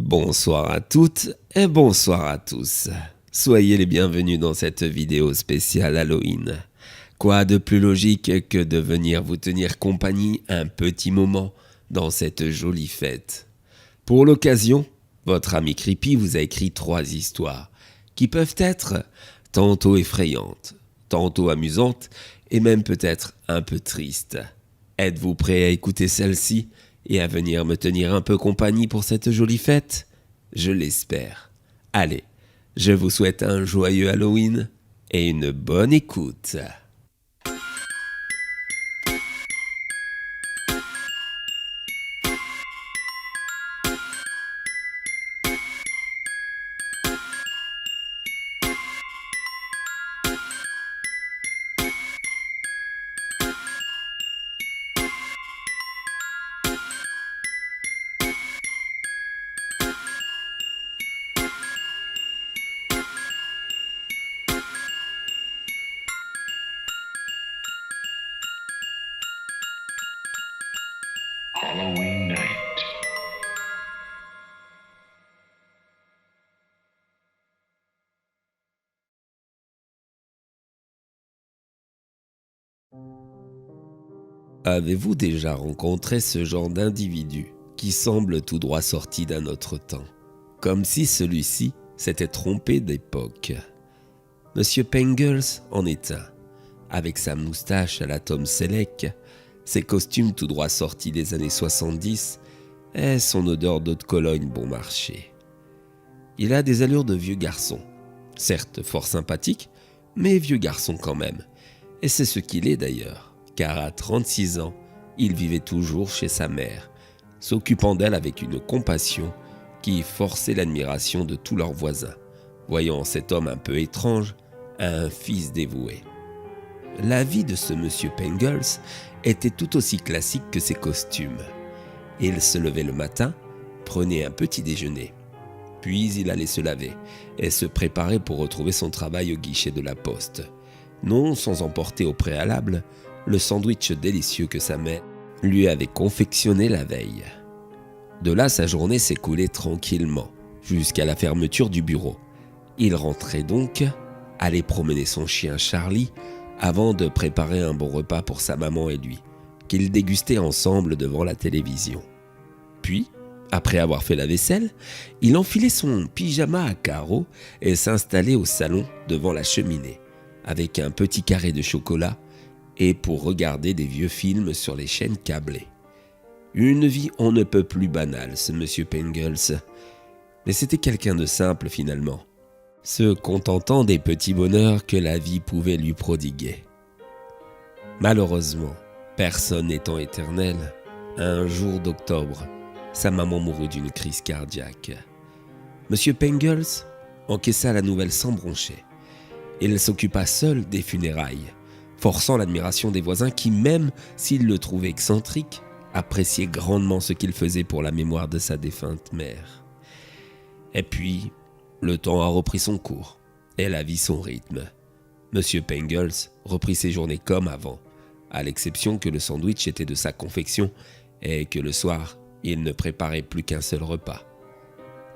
Bonsoir à toutes et bonsoir à tous. Soyez les bienvenus dans cette vidéo spéciale Halloween. Quoi de plus logique que de venir vous tenir compagnie un petit moment dans cette jolie fête. Pour l'occasion, votre ami Creepy vous a écrit 3 histoires qui peuvent être tantôt effrayantes, tantôt amusantes et même peut-être un peu tristes. Êtes-vous prêt à écouter celle-ci et à venir me tenir un peu compagnie pour cette jolie fête? Je l'espère. Allez, je vous souhaite un joyeux Halloween et une bonne écoute. Halloween night. Avez-vous déjà rencontré ce genre d'individu qui semble tout droit sorti d'un autre temps, comme si celui-ci s'était trompé d'époque? Monsieur Pengels en est un, avec sa moustache à la Tom Selleck, ses costumes tout droit sortis des années 70 et son odeur d'eau de Cologne bon marché. Il a des allures de vieux garçon, certes fort sympathique, mais vieux garçon quand même, et c'est ce qu'il est d'ailleurs. Car à 36 ans, il vivait toujours chez sa mère, s'occupant d'elle avec une compassion qui forçait l'admiration de tous leurs voisins, voyant cet homme un peu étrange, un fils dévoué. La vie de ce monsieur Pengels était tout aussi classique que ses costumes. Il se levait le matin, prenait un petit déjeuner, puis il allait se laver et se préparer pour retrouver son travail au guichet de la poste, non sans emporter au préalable le sandwich délicieux que sa mère lui avait confectionné la veille. De là, sa journée s'écoulait tranquillement, jusqu'à la fermeture du bureau. Il rentrait donc, allait promener son chien Charlie, avant de préparer un bon repas pour sa maman et lui, qu'ils dégustaient ensemble devant la télévision. Puis, après avoir fait la vaisselle, il enfilait son pyjama à carreaux et s'installait au salon devant la cheminée, avec un petit carré de chocolat et pour regarder des vieux films sur les chaînes câblées. Une vie on ne peut plus banale, ce monsieur Pengels. Mais c'était quelqu'un de simple finalement, se contentant des petits bonheurs que la vie pouvait lui prodiguer. Malheureusement, personne n'étant éternel, un jour d'octobre, sa maman mourut d'une crise cardiaque. Monsieur Pengels encaissa la nouvelle sans broncher. Il s'occupa seul des funérailles, forçant l'admiration des voisins qui, même s'ils le trouvaient excentrique, appréciaient grandement ce qu'il faisait pour la mémoire de sa défunte mère. Et puis, le temps a repris son cours, et la vie son rythme. Monsieur Pengels reprit ses journées comme avant, à l'exception que le sandwich était de sa confection et que le soir, il ne préparait plus qu'un seul repas.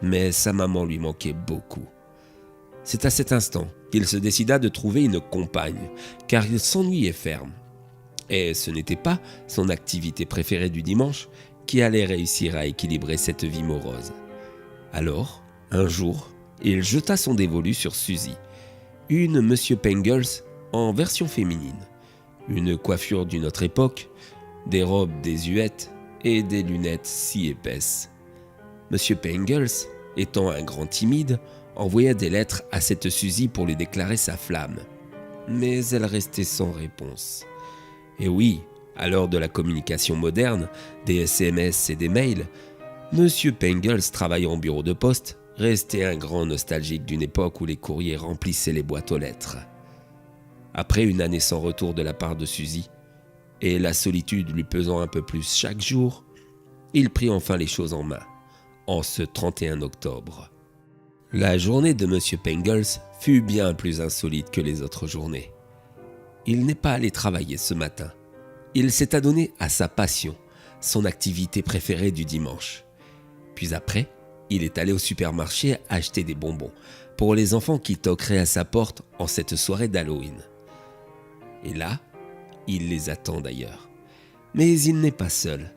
Mais sa maman lui manquait beaucoup. C'est à cet instant qu'il se décida de trouver une compagne, car il s'ennuyait ferme. Et ce n'était pas son activité préférée du dimanche qui allait réussir à équilibrer cette vie morose. Alors, un jour, il jeta son dévolu sur Suzy, une Monsieur Pengels en version féminine, une coiffure d'une autre époque, des robes désuètes et des lunettes si épaisses. Monsieur Pengels, étant un grand timide, envoya des lettres à cette Suzy pour lui déclarer sa flamme. Mais elle restait sans réponse. Et oui, à l'heure de la communication moderne, des SMS et des mails, Monsieur Pengels, travaillant en bureau de poste, restait un grand nostalgique d'une époque où les courriers remplissaient les boîtes aux lettres. Après une année sans retour de la part de Suzy, et la solitude lui pesant un peu plus chaque jour, il prit enfin les choses en main, en ce 31 octobre. La journée de Monsieur Pengels fut bien plus insolite que les autres journées. Il n'est pas allé travailler ce matin. Il s'est adonné à sa passion, son activité préférée du dimanche. Puis après, Il est allé au supermarché acheter des bonbons pour les enfants qui toqueraient à sa porte en cette soirée d'Halloween. Et là, il les attend d'ailleurs. Mais il n'est pas seul.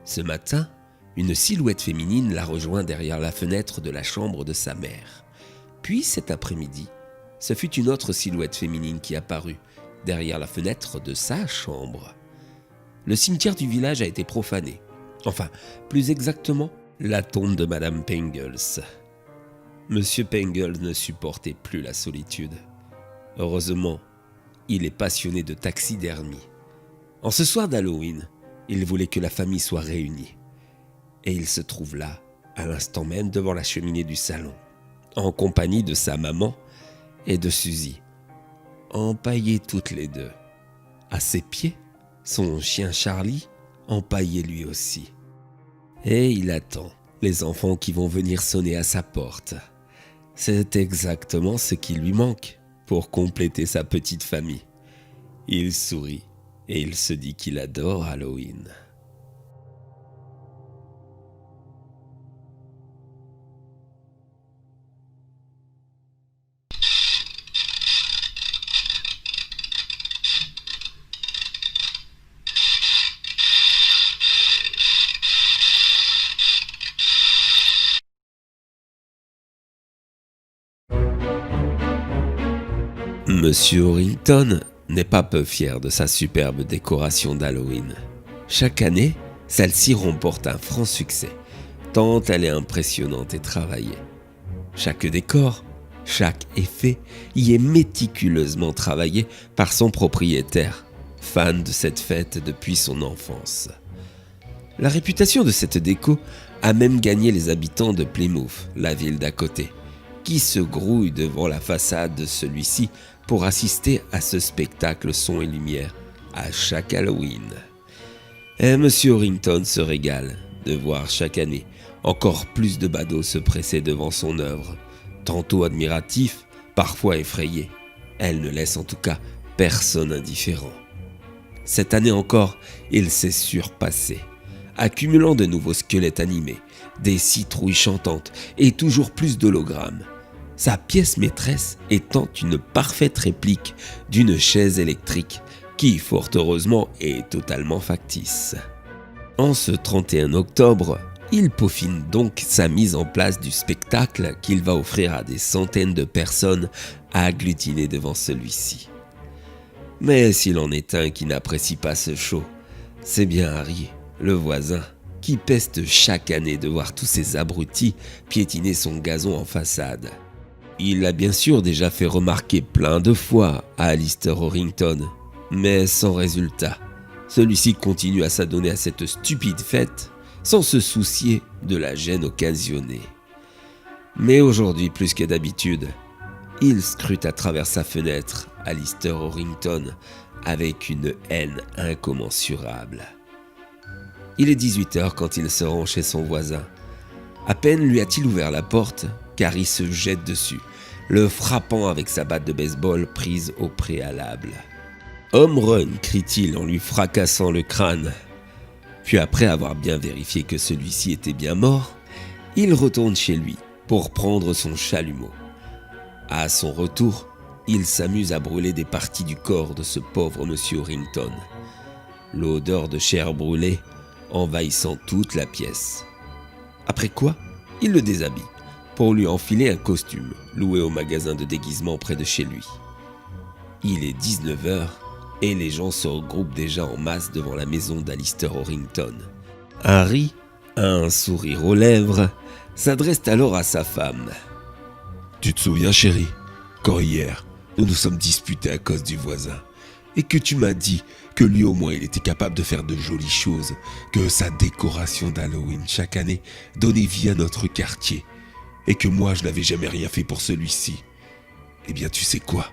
Ce matin, une silhouette féminine l'a rejoint derrière la fenêtre de la chambre de sa mère. Puis cet après-midi, ce fut une autre silhouette féminine qui apparut derrière la fenêtre de sa chambre. Le cimetière du village a été profané. Enfin, plus exactement, la tombe de Madame Pengels. Monsieur Pengels ne supportait plus la solitude. Heureusement, il est passionné de taxidermie. En ce soir d'Halloween, il voulait que la famille soit réunie. Et il se trouve là, à l'instant même devant la cheminée du salon, en compagnie de sa maman et de Suzy, empaillées toutes les deux. À ses pieds, son chien Charlie, empaillé lui aussi. Et il attend les enfants qui vont venir sonner à sa porte. C'est exactement ce qui lui manque pour compléter sa petite famille. Il sourit et il se dit qu'il adore Halloween. Monsieur Orrington n'est pas peu fier de sa superbe décoration d'Halloween. Chaque année, celle-ci remporte un franc succès, tant elle est impressionnante et travaillée. Chaque décor, chaque effet y est méticuleusement travaillé par son propriétaire, fan de cette fête depuis son enfance. La réputation de cette déco a même gagné les habitants de Plymouth, la ville d'à côté, qui se grouillent devant la façade de celui-ci pour assister à ce spectacle son et lumière à chaque Halloween. Et M. Orrington se régale de voir chaque année encore plus de badauds se presser devant son œuvre, tantôt admiratifs, parfois effrayés. Elle ne laisse en tout cas personne indifférent. Cette année encore, il s'est surpassé, accumulant de nouveaux squelettes animés, des citrouilles chantantes et toujours plus d'hologrammes. Sa pièce maîtresse étant une parfaite réplique d'une chaise électrique qui, fort heureusement, est totalement factice. En ce 31 octobre, il peaufine donc sa mise en place du spectacle qu'il va offrir à des centaines de personnes agglutinées devant celui-ci. Mais s'il en est un qui n'apprécie pas ce show, c'est bien Harry, le voisin, qui peste chaque année de voir tous ces abrutis piétiner son gazon en façade. Il l'a bien sûr déjà fait remarquer plein de fois à Alistair Orrington, mais sans résultat. Celui-ci continue à s'adonner à cette stupide fête sans se soucier de la gêne occasionnée. Mais aujourd'hui, plus que d'habitude, il scrute à travers sa fenêtre Alistair Orrington avec une haine incommensurable. Il est 18h quand il se rend chez son voisin. À peine lui a-t-il ouvert la porte qu'Harry se jette dessus, le frappant avec sa batte de baseball prise au préalable. « Home run !» crie-t-il en lui fracassant le crâne. Puis après avoir bien vérifié que celui-ci était bien mort, il retourne chez lui pour prendre son chalumeau. À son retour, il s'amuse à brûler des parties du corps de ce pauvre monsieur Orrington, l'odeur de chair brûlée envahissant toute la pièce. Après quoi, il le déshabille pour lui enfiler un costume loué au magasin de déguisement près de chez lui. Il est 19h et les gens se regroupent déjà en masse devant la maison d'Alistair Orrington. Harry, un sourire aux lèvres, s'adresse alors à sa femme. « Tu te souviens, chérie, quand hier, nous nous sommes disputés à cause du voisin et que tu m'as dit que lui au moins il était capable de faire de jolies choses, que sa décoration d'Halloween chaque année donnait vie à notre quartier et que moi je n'avais jamais rien fait pour celui-ci. Eh bien tu sais quoi ?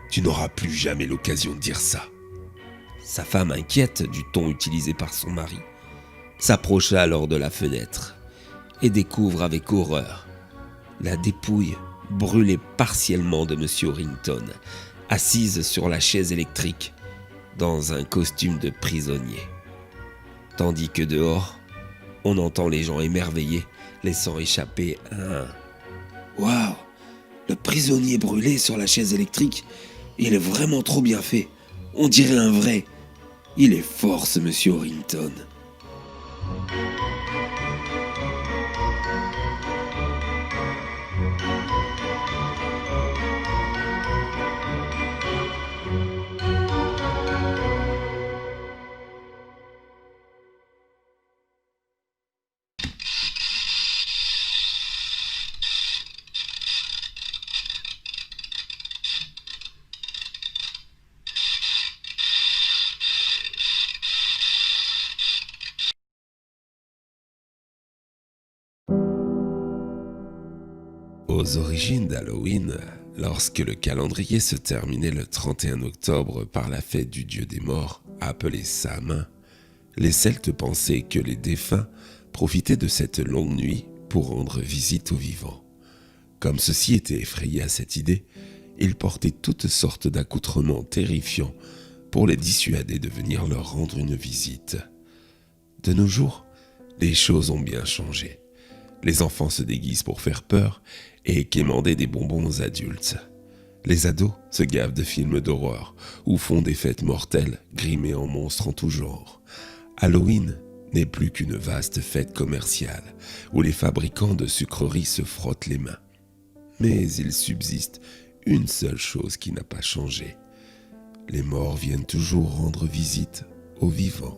Tu n'auras plus jamais l'occasion de dire ça. » Sa femme, inquiète du ton utilisé par son mari, s'approcha alors de la fenêtre et découvre avec horreur la dépouille brûlée partiellement de M. Orrington, assise sur la chaise électrique dans un costume de prisonnier. Tandis que dehors, On entend les gens émerveillés, laissant échapper un « Waouh! Le prisonnier brûlé sur la chaise électrique, il est vraiment trop bien fait. On dirait un vrai. Il est fort ce monsieur Orrington. » Aux origines d'Halloween, lorsque le calendrier se terminait le 31 octobre par la fête du dieu des morts, appelée Samhain, les Celtes pensaient que les défunts profitaient de cette longue nuit pour rendre visite aux vivants. Comme ceux-ci étaient effrayés à cette idée, ils portaient toutes sortes d'accoutrements terrifiants pour les dissuader de venir leur rendre une visite. De nos jours, les choses ont bien changé. Les enfants se déguisent pour faire peur et quémander des bonbons aux adultes. Les ados se gavent de films d'horreur ou font des fêtes mortelles grimées en monstres en tout genre. Halloween n'est plus qu'une vaste fête commerciale où les fabricants de sucreries se frottent les mains. Mais il subsiste une seule chose qui n'a pas changé. Les morts viennent toujours rendre visite aux vivants.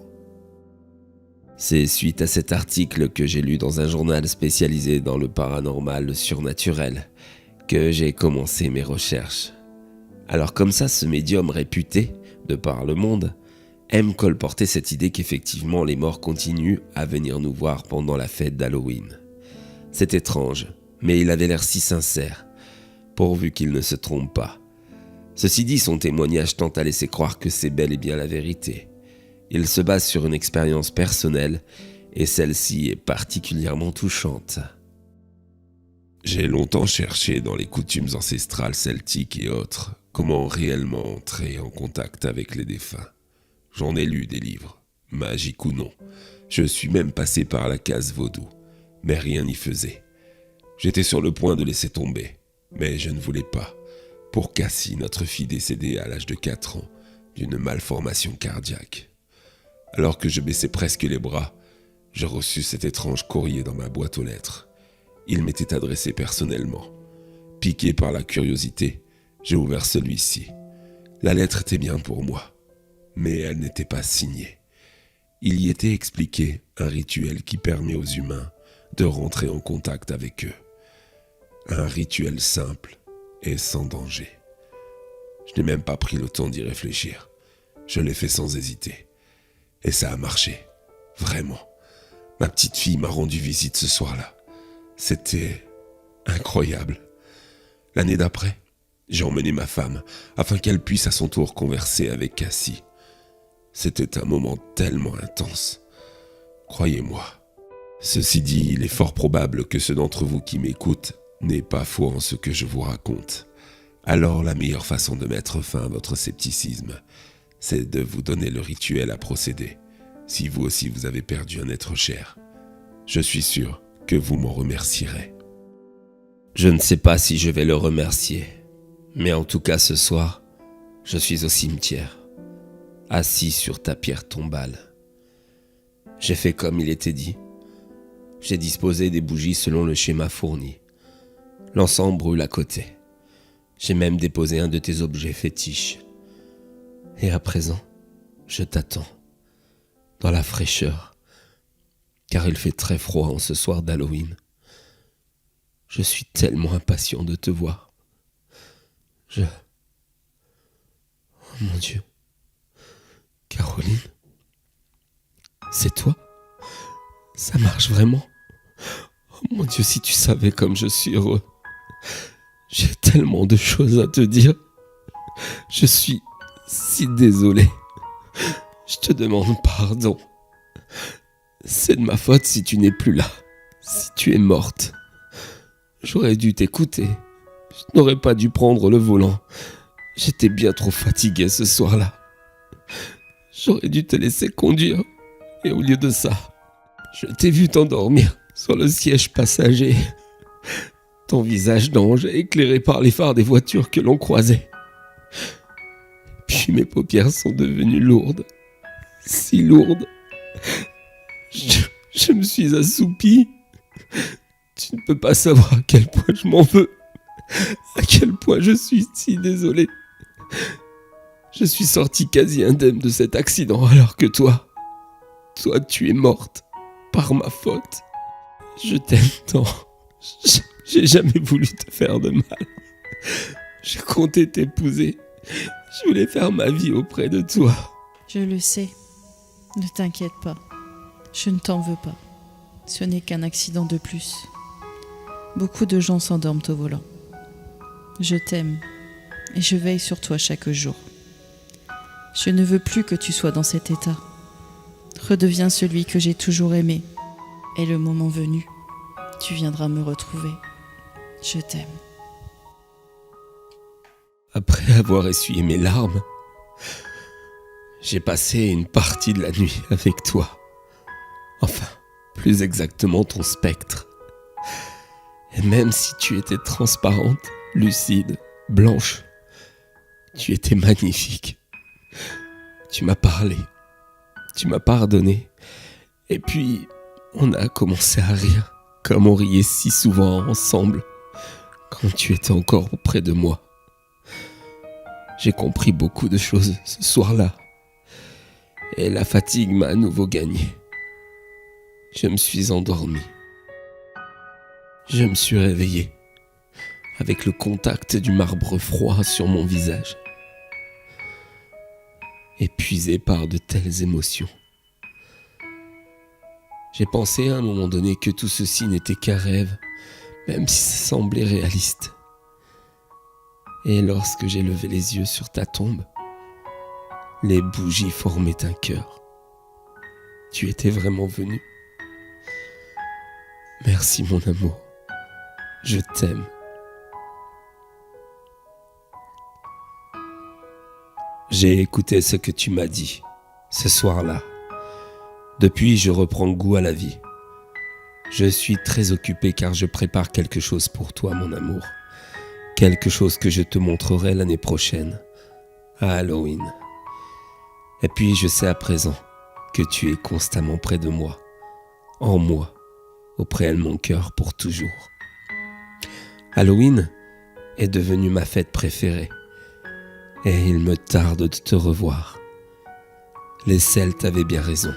C'est suite à cet article que j'ai lu dans un journal spécialisé dans le paranormal, le surnaturel, que j'ai commencé mes recherches. Alors comme ça, ce médium réputé, de par le monde, aime colporter cette idée qu'effectivement les morts continuent à venir nous voir pendant la fête d'Halloween. C'est étrange, mais il avait l'air si sincère, pourvu qu'il ne se trompe pas. Ceci dit, son témoignage tente à laisser croire que c'est bel et bien la vérité. Il se base sur une expérience personnelle et celle-ci est particulièrement touchante. J'ai longtemps cherché dans les coutumes ancestrales celtiques et autres comment réellement entrer en contact avec les défunts. J'en ai lu des livres, magiques ou non. Je suis même passé par la case vaudou, mais rien n'y faisait. J'étais sur le point de laisser tomber, mais je ne voulais pas. Pour Cassie, notre fille décédée à l'âge de 4 ans, d'une malformation cardiaque. Alors que je baissais presque les bras, j'ai reçu cet étrange courrier dans ma boîte aux lettres. Il m'était adressé personnellement. Piqué par la curiosité, j'ai ouvert celui-ci. La lettre était bien pour moi, mais elle n'était pas signée. Il y était expliqué un rituel qui permet aux humains de rentrer en contact avec eux. Un rituel simple et sans danger. Je n'ai même pas pris le temps d'y réfléchir. Je l'ai fait sans hésiter. Et ça a marché, vraiment. Ma petite fille m'a rendu visite ce soir-là. C'était incroyable. L'année d'après, j'ai emmené ma femme afin qu'elle puisse à son tour converser avec Cassie. C'était un moment tellement intense. Croyez-moi. Ceci dit, il est fort probable que ceux d'entre vous qui m'écoutent n'aient pas foi en ce que je vous raconte. Alors la meilleure façon de mettre fin à votre scepticisme, c'est de vous donner le rituel à procéder, si vous aussi vous avez perdu un être cher. Je suis sûr que vous m'en remercierez. Je ne sais pas si je vais le remercier, mais en tout cas ce soir, je suis au cimetière, assis sur ta pierre tombale. J'ai fait comme il était dit. J'ai disposé des bougies selon le schéma fourni. L'encens brûle à côté. J'ai même déposé un de tes objets fétiches. Et à présent, je t'attends, dans la fraîcheur, car il fait très froid en ce soir d'Halloween. Je suis tellement impatient de te voir. Oh mon Dieu. Caroline, c'est toi? Ça marche vraiment? Oh mon Dieu, si tu savais comme je suis heureux. J'ai tellement de choses à te dire. Je suis si désolé. Je te demande pardon. C'est de ma faute si tu n'es plus là, si tu es morte. J'aurais dû t'écouter. Je n'aurais pas dû prendre le volant. J'étais bien trop fatigué ce soir-là. J'aurais dû te laisser conduire. Et au lieu de ça, Je t'ai vu t'endormir sur le siège passager. Ton visage d'ange éclairé par les phares des voitures que l'on croisait. Puis mes paupières sont devenues lourdes. Si lourdes. Je me suis assoupi. Tu ne peux pas savoir à quel point je m'en veux. À quel point je suis si désolé. Je suis sorti quasi indemne de cet accident alors que toi, tu es morte par ma faute. Je t'aime tant. J'ai jamais voulu te faire de mal. Je comptais t'épouser. Je voulais faire ma vie auprès de toi. Je le sais. Ne t'inquiète pas. Je ne t'en veux pas. Ce n'est qu'un accident de plus. Beaucoup de gens s'endorment au volant. Je t'aime et je veille sur toi chaque jour. Je ne veux plus que tu sois dans cet état. Redeviens celui que j'ai toujours aimé. Et le moment venu, tu viendras me retrouver. Je t'aime. Après avoir essuyé mes larmes, j'ai passé une partie de la nuit avec toi. Enfin, plus exactement ton spectre. Et même si tu étais transparente, lucide, blanche, tu étais magnifique. Tu m'as parlé, tu m'as pardonné, et puis on a commencé à rire, comme on riait si souvent ensemble, quand tu étais encore auprès de moi. J'ai compris beaucoup de choses ce soir-là, et la fatigue m'a à nouveau gagné. Je me suis endormi. Je me suis réveillé, avec le contact du marbre froid sur mon visage. Épuisé par de telles émotions. J'ai pensé à un moment donné que tout ceci n'était qu'un rêve, même si ça semblait réaliste. Et lorsque j'ai levé les yeux sur ta tombe, les bougies formaient un cœur. Tu étais vraiment venu. Merci mon amour, je t'aime. J'ai écouté ce que tu m'as dit, ce soir-là. Depuis, je reprends goût à la vie. Je suis très occupé car je prépare quelque chose pour toi, mon amour. Quelque chose que je te montrerai l'année prochaine, à Halloween. Et puis, je sais à présent que tu es constamment près de moi, en moi, auprès de mon cœur pour toujours. Halloween est devenu ma fête préférée. Et il me tarde de te revoir. Les Celtes avaient bien raison.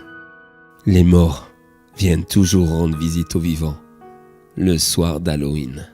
Les morts viennent toujours rendre visite aux vivants, le soir d'Halloween.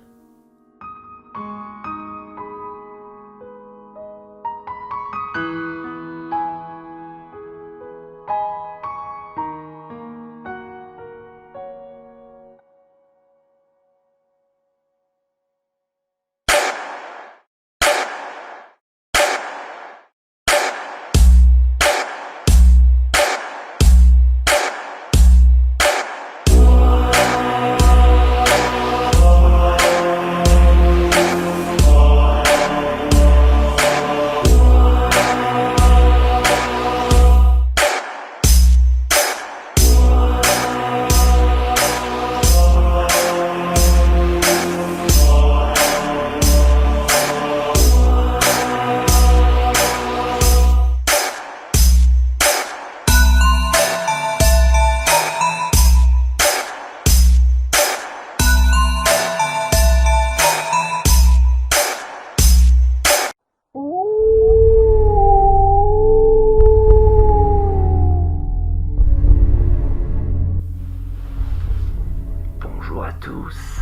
Bonjour à tous,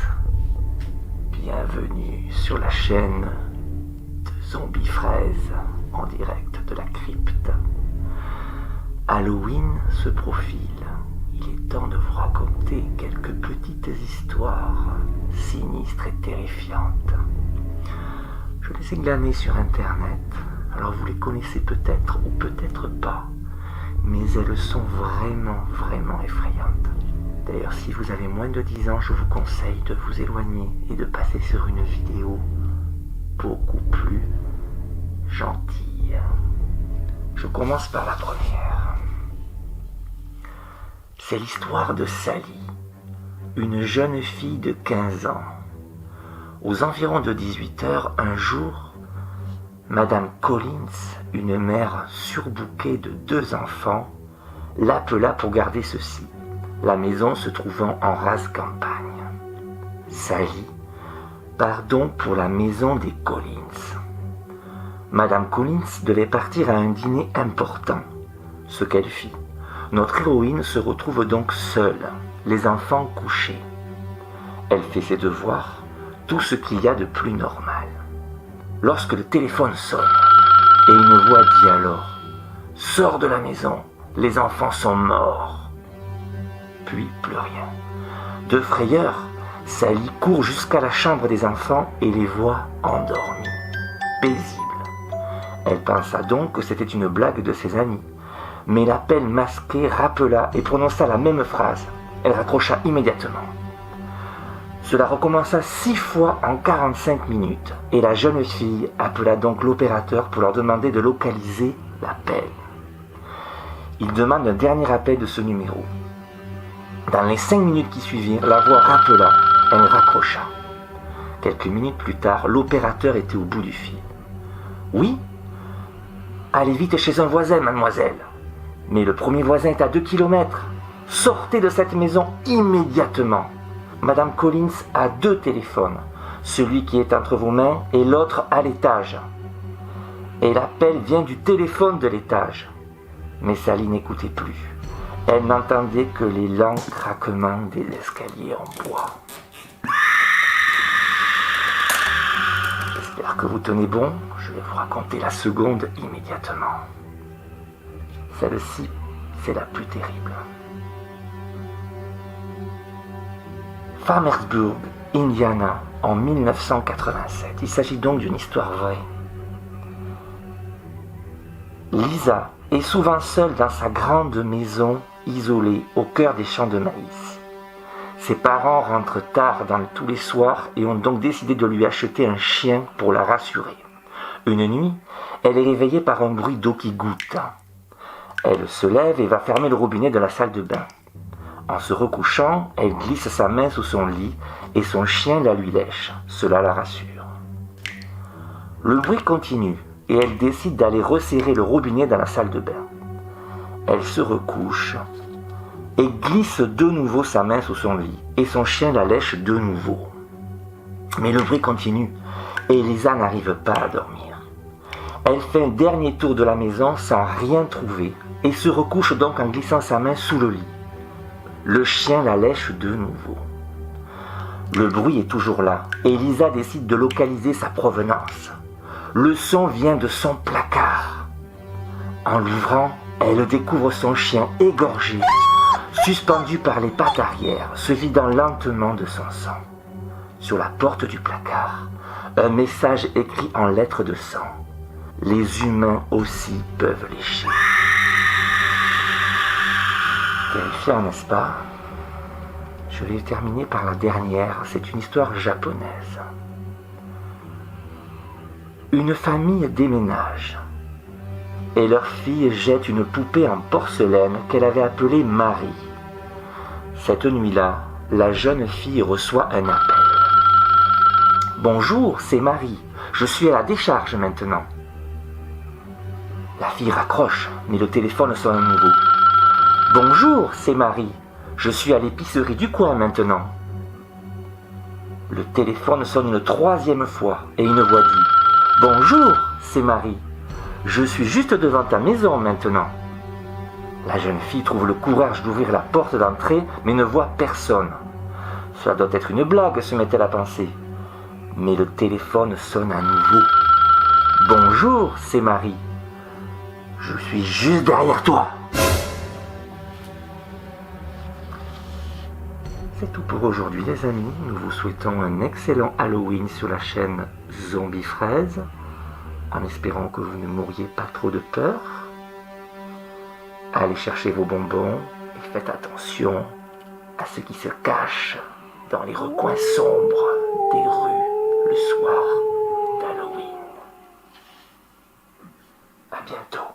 bienvenue sur la chaîne de Zombie Fraise en direct de la crypte. Halloween se profile, il est temps de vous raconter quelques petites histoires sinistres et terrifiantes. Je les ai glanées sur internet, alors vous les connaissez peut-être ou peut-être pas, mais elles sont vraiment effrayantes. D'ailleurs, si vous avez moins de 10 ans, je vous conseille de vous éloigner et de passer sur une vidéo beaucoup plus gentille. Je commence par la première. C'est l'histoire de Sally, une jeune fille de 15 ans. Aux environs de 18 heures, un jour, Madame Collins, une mère surbookée de 2 enfants, l'appela pour garder ceux-ci, la maison se trouvant en rase campagne. Sally part donc pour la maison des Collins. Madame Collins devait partir à un dîner important, ce qu'elle fit. Notre héroïne se retrouve donc seule, les enfants couchés. Elle fait ses devoirs, tout ce qu'il y a de plus normal. Lorsque le téléphone sonne, et une voix dit alors « Sors de la maison, les enfants sont morts !» Puis plus rien. De frayeur, Sally court jusqu'à la chambre des enfants et les voit endormis, paisibles. Elle pensa donc que c'était une blague de ses amis. Mais l'appel masqué rappela et prononça la même phrase. Elle raccrocha immédiatement. Cela recommença 6 fois en 45 minutes et la jeune fille appela donc l'opérateur pour leur demander de localiser l'appel. Il demande un dernier appel de ce numéro. Dans les 5 minutes qui suivirent, la voix rappela. Elle raccrocha. Quelques minutes plus tard, l'opérateur était au bout du fil. « Oui ? Allez vite chez un voisin, mademoiselle. Mais le premier voisin est à 2 kilomètres. Sortez de cette maison immédiatement. Madame Collins a 2 téléphones, celui qui est entre vos mains et l'autre à l'étage. Et l'appel vient du téléphone de l'étage. » Mais Sally n'écoutait plus. Elle n'entendait que les lents craquements des escaliers en bois. J'espère que vous tenez bon, je vais vous raconter la seconde immédiatement. Celle-ci, c'est la plus terrible. Farmersburg, Indiana, en 1987. Il s'agit donc d'une histoire vraie. Lisa est souvent seule dans sa grande maison isolée au cœur des champs de maïs. Ses parents rentrent tard tous les soirs et ont donc décidé de lui acheter un chien pour la rassurer. Une nuit, elle est réveillée par un bruit d'eau qui goutte. Elle se lève et va fermer le robinet de la salle de bain. En se recouchant, elle glisse sa main sous son lit et son chien la lui lèche. Cela la rassure. Le bruit continue et elle décide d'aller resserrer le robinet dans la salle de bain. Elle se recouche et glisse de nouveau sa main sous son lit et son chien la lèche de nouveau. Mais le bruit continue et Lisa n'arrive pas à dormir. Elle fait un dernier tour de la maison sans rien trouver et se recouche donc en glissant sa main sous le lit. Le chien la lèche de nouveau. Le bruit est toujours là et Lisa décide de localiser sa provenance. Le son vient de son placard. En l'ouvrant, elle découvre son chien égorgé, suspendu par les pattes arrière, se vidant lentement de son sang. Sur la porte du placard, un message écrit en lettres de sang. Les humains aussi peuvent lécher. Terrifiant, n'est-ce pas ? Je vais terminer par la dernière, c'est une histoire japonaise. Une famille déménage et leur fille jette une poupée en porcelaine qu'elle avait appelée Marie. Cette nuit-là, la jeune fille reçoit un appel. « Bonjour, c'est Marie. Je suis à la décharge maintenant. » La fille raccroche, mais le téléphone sonne à nouveau. « Bonjour, c'est Marie. Je suis à l'épicerie du coin maintenant. » Le téléphone sonne une 3e fois et une voix dit « Bonjour, c'est Marie. Je suis juste devant ta maison maintenant. » La jeune fille trouve le courage d'ouvrir la porte d'entrée, mais ne voit personne. Cela doit être une blague, se met-elle à penser. Mais le téléphone sonne à nouveau. « Bonjour, c'est Marie. Je suis juste derrière toi. » C'est tout pour aujourd'hui les amis. Nous vous souhaitons un excellent Halloween sur la chaîne Zombie Fraise, en espérant que vous ne mouriez pas trop de peur. Allez chercher vos bonbons et faites attention à ce qui se cache dans les recoins sombres des rues le soir d'Halloween. À bientôt.